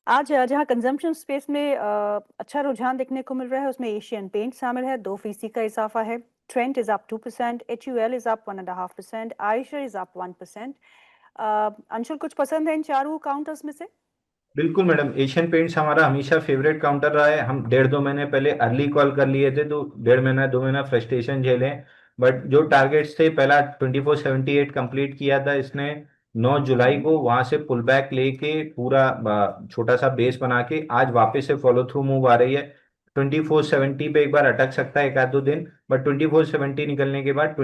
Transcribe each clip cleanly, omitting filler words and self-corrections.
आज जहाँ consumption space में अच्छा रुझान देखने को मिल रहा है उसमें एशियन पेंट शामिल है, 2% का इजाफा है। Trent is up 2%, HUL is up 1.5%, Eicher is up 1%। Anshul, कुछ पसंद है इन चारों काउंटर्स में से? बिल्कुल मैडम, एशियन पेंट्स हमारा हमेशा फेवरेट काउंटर रहा है। हम डेढ़ दो महीने पहले अर्ली कॉल कर लिए थे, तो डेढ़ महीना दो महीना फ्रस्ट्रेशन झेले। बट जो टारगेट्स थे, पहला 2478 कंप्लीट किया था इसने 9 जुलाई हम्म। को, वहां से पुल बैक लेके पूरा छोटा सा बेस बना के आज वापस से फॉलो थ्रू मूव आ रही है। 2470 पे एक बार अटक सकता है एक आध दो दिन, बट 2470 निकलने के बाद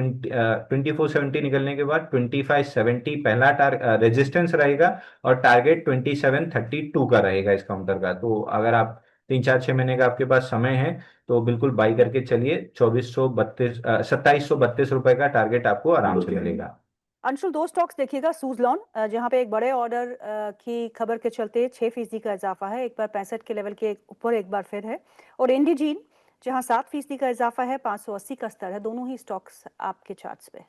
2570 पहला रेजिस्टेंस रहेगा। और टारगेट 2732 का रहेगा इस काउंटर का। तो अगर आप 3 4 6 महीने का आपके पास समय है तो बिल्कुल बाई करके चलिए। 2732 का टारगेट आपको आराम से मिलेगा। अंशुल, दो स्टॉक्स देखिएगा। सूजलॉन, जहाँ पे एक बड़े ऑर्डर की खबर के चलते 6% का इजाफा है, एक बार 65 के लेवल के ऊपर एक बार फिर है। और इंडिजीन, जहाँ 7% का इजाफा है, 580 का स्तर है। दोनों ही स्टॉक्स आपके चार्ट्स पे।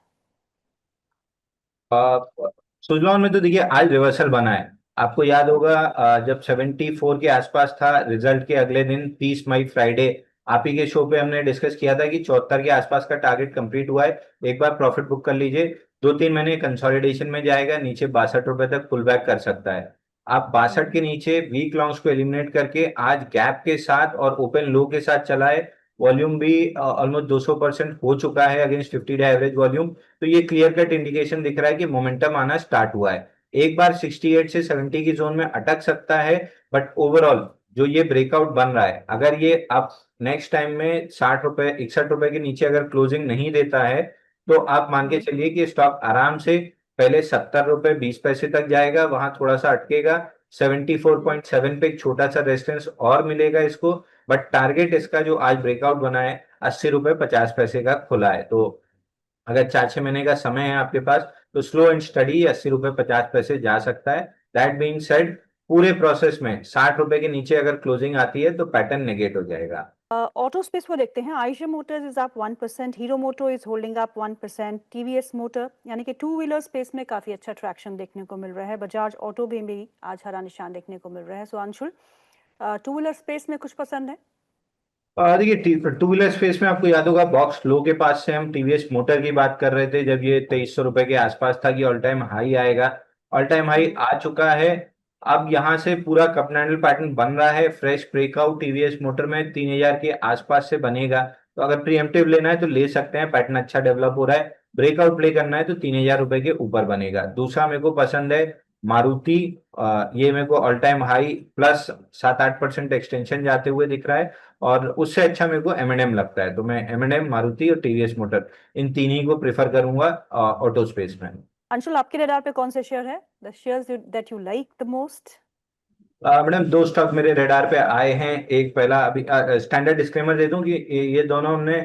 सुजलॉन में तो देखिए आज रिवर्सल बना है। आपको याद होगा, जब 74 के आसपास था रिजल्ट के अगले दिन 30 मई फ्राइडे, आप ही के शो पे हमने डिस्कस किया था कि 74 के आसपास का टारगेट कंप्लीट हुआ है। एक बार प्रॉफिट बुक कर लीजिए। 2 3 महीने कंसोलिडेशन में जाएगा, नीचे 62 रुपए तक पुल बैक कर सकता है। आप 62 के हम्म। नीचे वीक लॉन्ग्स को एलिमिनेट करके आज गैप के साथ और ओपन लो के साथ चला है। वॉल्यूम भी ऑलमोस्ट 200% हो चुका है अगेंस्ट 50 डे एवरेज वॉल्यूम। तो ये क्लियर कट इंडिकेशन दिख रहा है कि मोमेंटम आना स्टार्ट हुआ है। एक बार 68 से 70 की जोन में अटक सकता है। बट ओवरऑल जो ये ब्रेकआउट बन रहा है, अगर ये आप नेक्स्ट टाइम में 60 रुपए 61 रुपए के नीचे अगर क्लोजिंग नहीं देता है, तो आप मान के हम्म। चलिए कि स्टॉक आराम से पहले 70 रुपए 20 पैसे तक जाएगा, वहां थोड़ा सा अटकेगा। 74.7 पे एक छोटा सा रेजिस्टेंस और मिलेगा इसको। बट टारगेट इसका जो आज ब्रेकआउट बना है 80 रुपए 50 पैसे का खुला है। तो अगर 4 6 महीने का समय है आपके पास, तो स्लो एंड स्टडी 80 रुपए 50 पैसे जा सकता है। दैट बीइंग सेड, पूरे प्रोसेस में 60 रुपए के नीचे अगर क्लोजिंग आती है तो पैटर्न नेगेट हो जाएगा। ऑटो स्पेस को देखते हैं। Eicher motors is up 1%, Hero Moto is holding up 1%, TVS motor यानी कि टू व्हीलर स्पेस में काफी अच्छा ट्रैक्शन देखने को मिल रहा है। बजाज ऑटो भी आज हरा निशान देखने को मिल रहा है। सो अंशुल, टू व्हीलर स्पेस में कुछ पसंद है? देखिए, टू व्हीलर स्पेस में आपको याद होगा बॉक्स लो के पास से हम टीवीएस मोटर की बात कर रहे थे, जब ये 2300 रुपए के आसपास था कि ऑल टाइम हाई आएगा। ऑल टाइम हाई हम्म। आ चुका है। अब यहाँ से पूरा कप कैंडल पैटर्न बन रहा है। फ्रेश ब्रेकआउट टीवीएस मोटर में 3000 के आसपास से बनेगा। तो अगर प्रीएम्प्टिव लेना है तो ले सकते हैं, पैटर्न अच्छा डेवलप हो रहा है। ब्रेकआउट प्ले करना है तो 3000 रुपए के ऊपर बनेगा। दूसरा मेरे को पसंद है मारुति। ये मेरे को all time high plus 7 8% extension जाते हुए दिख रहा है। और उससे अच्छा मेरे को एम लगता है। तो मैं एम मारुति और टीवीएस मोटर, इन तीन ही को प्रेफर करूंगा ऑटो स्पेस में। अंशुल, आपके रडार पे कौन से शेयर है, the shares that you like the most? Madam, दो स्टॉक मेरे रडार पे आए हैं। एक पहला, अभी स्टैंडर्ड डिस्क्लेमर दे दूं कि ये दोनों हमने,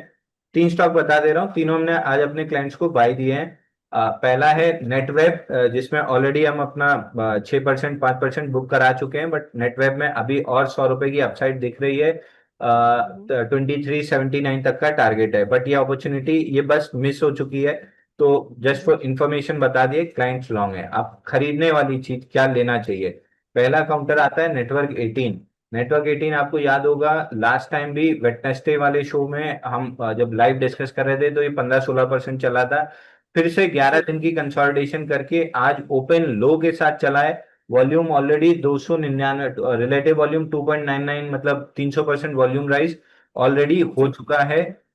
तीन स्टॉक बता दे रहा हूँ, तीनों हमने आज अपने क्लाइंट्स को बाय दिए हैं। पहला है नेटवेब, जिसमें ऑलरेडी हम अपना 6% 5% बुक करा चुके हैं। बट नेटवेब में अभी और 100 रुपए की अपसाइड दिख रही है। हम्म। 2379 तक का टारगेट है, बट ये अपॉर्चुनिटी ये बस मिस हो चुकी है। तो जस्ट हम्म। फॉर इंफॉर्मेशन बता दिए, क्लाइंट्स लॉन्ग है। आप खरीदने वाली चीज क्या लेना चाहिए। पहला काउंटर हम्म। आता है नेटवर्क 18। नेटवर्क 18 आपको याद होगा, लास्ट टाइम भी वेडनेसडे वाले शो में हम जब लाइव डिस्कस कर रहे थे तो ये 15 16% चला था। फिर से 11 जी। दिन की कंसोलिडेशन करके आज ओपन लो के साथ चला है। वॉल्यूम ऑलरेडी 299, रिलेटिव वॉल्यूम 2.99, मतलब 300% वॉल्यूम राइज ऑलरेडी हो जी। चुका है।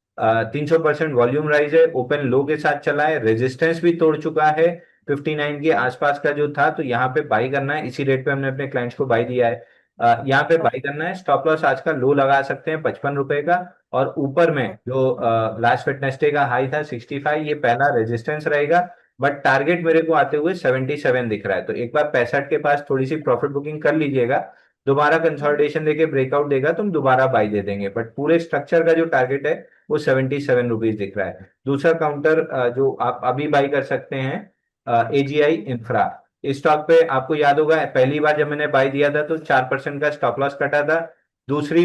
300% वॉल्यूम राइज है, ओपन लो के साथ चला है, रेजिस्टेंस भी तोड़ चुका है 59 के आसपास का जो था। तो यहाँ पे बाई करना है, इसी रेट पे हमने अपने क्लाइंट्स को बाई दिया है। यहाँ पे बाई ओके। करना है। स्टॉप लॉस आज का लो लगा सकते हैं 55 रुपए का। और ऊपर में ओके। जो लास्ट वेडनेसडे का हाई था 65, ये पहला रेजिस्टेंस रहेगा। बट टारगेट मेरे को आते हुए 77 दिख रहा है। तो एक बार 65 के पास थोड़ी सी प्रॉफिट बुकिंग कर लीजिएगा। दोबारा कंसोलिडेशन देके ब्रेकआउट देगा तो हम दोबारा बाई दे देंगे। बट पूरे स्ट्रक्चर का जो टारगेट है वो 77 रुपीज दिख रहा है। दूसरा काउंटर जो आप अभी बाई कर सकते हैं, एजीआई इंफ्रा। इस स्टॉक पे आपको याद होगा, पहली बार जब मैंने बाय दिया था तो 4% का स्टॉप लॉस कटा था। जी।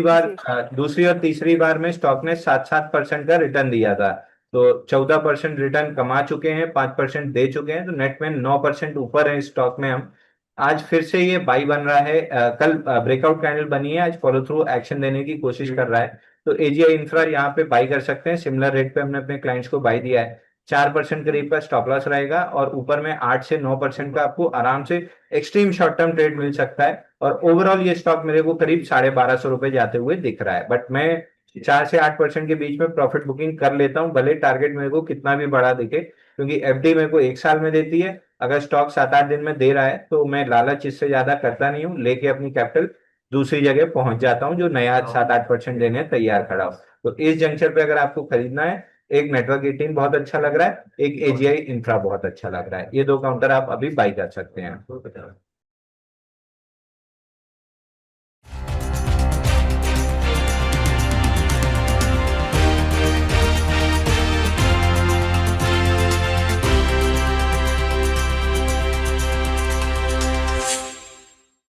दूसरी और तीसरी बार में स्टॉक ने 7 7% का रिटर्न दिया था। तो 14% रिटर्न कमा चुके हैं, 5% दे चुके हैं, तो नेट में 9% ऊपर है इस स्टॉक में हम। आज फिर से ये बाई बन रहा है। कल ब्रेकआउट कैंडल बनी है, आज फॉलो थ्रू एक्शन देने की कोशिश कर रहा है। तो एजीआई इंफ्रा यहाँ पे बाई कर सकते हैं। सिमिलर रेट पे हमने अपने क्लाइंट्स को बाई दिया है। 4% करीब का स्टॉप लॉस रहेगा और ऊपर में 8 से 9% का आपको आराम से एक्सट्रीम शॉर्ट टर्म ट्रेड मिल सकता है। और ओवरऑल ये स्टॉक मेरे को करीब 1250 रुपए जाते हुए दिख रहा है, बट मैं 4 से 8% के बीच में प्रॉफिट बुकिंग कर लेता हूँ, भले टारगेट मेरे को कितना भी बड़ा दिखे, क्योंकि एफडी मेरे को 1 साल में देती है। अगर स्टॉक 7-8 दिन में दे रहा है तो मैं लालच इससे ज्यादा करता नहीं हूँ, लेके अपनी कैपिटल दूसरी जगह पहुंच जाता हूँ जो नया 7-8% देने तैयार खड़ा हो। तो इस जंक्शन पे अगर आपको खरीदना है, एक नेटवर्क 18 बहुत अच्छा लग रहा है, एक एजीआई इंफ्रा बहुत अच्छा लग रहा है, ये दो काउंटर आप अभी बाई कर सकते हैं।